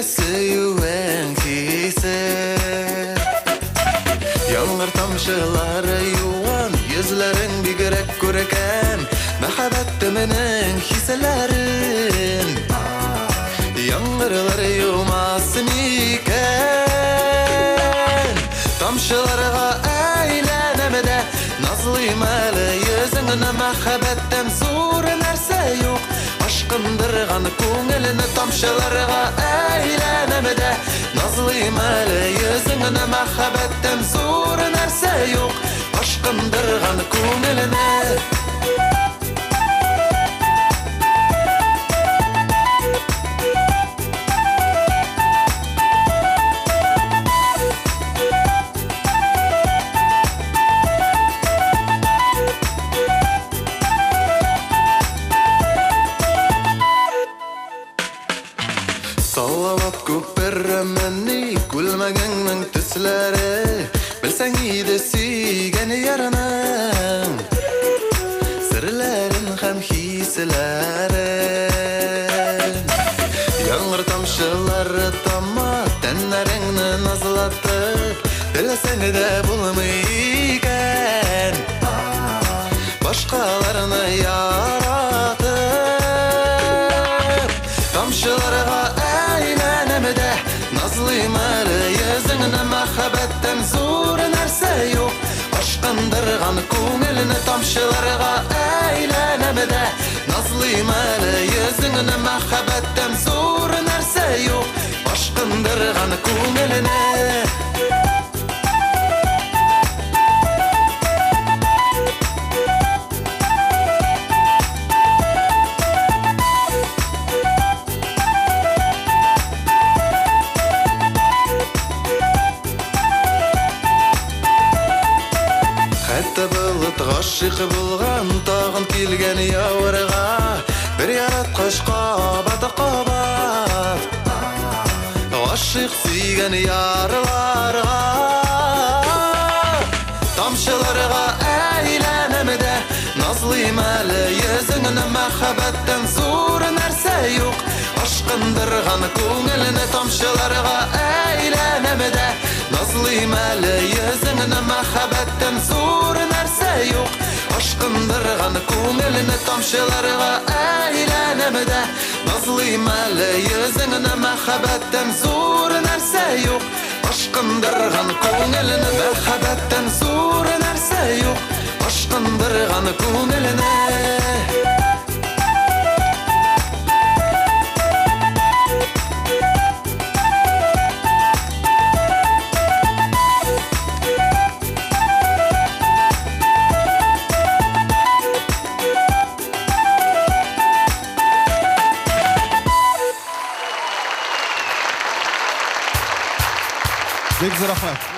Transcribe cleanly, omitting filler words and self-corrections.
süyüven keser. Yağmur tamşıları yuvan, yüzlerin bir görek göreken, mehabbetiminin hislerin. Yağmurları yumasın iken, tamşılarga eylenemede, nazlıyım hele yüzüne mehabbetten zor nerse yok. Aşkındırgan ko'nglini tamşılarga eylenemede, nazlıyım hele yüzüne mehabbetten zor nerse yok. Aşkındırgan ko'nglini. Salavat köpermeni gülmegenin tüsleri, bilsen iyidi suygen yarının, sırların hem hislerin. Yağmur tamşıları tamma tenlerini nazlatıp, dilesen de bulmayken, başkalarını yaratıp, tamşılarga eylenemede, nazlıyım hele yüzüne mehabbetten zor nerse yok. Aşkındırgan ko'nglini tamşılarga eylenemede, nazlıyım hele yüzüne mehabbetten zor nerse yok. Aşkındırgan ko'nglini. Aşık bulgan tağın kelgen yavırga, bir yaratqışqa bataqabat. Aşık suygen yarlarga, tamşılarga eylenemede, nazlıyım hele yüzüne mehabbetten zor nerse yok. Aşkındırgan ko'nglini tamşılarga eylenemede, nazlıyım hele yüzüne mehabbetten zor nerse yok. Aşkındırgan ko'nglini tamşılarga eylenemede, nazlıyım hele yüzüne mehabbetten zor nerse yok. Aşkındırgan ko'nglini mehabbetten zor nerse yok. Aşkındırgan ko'nglini. Çok güzel rahmet.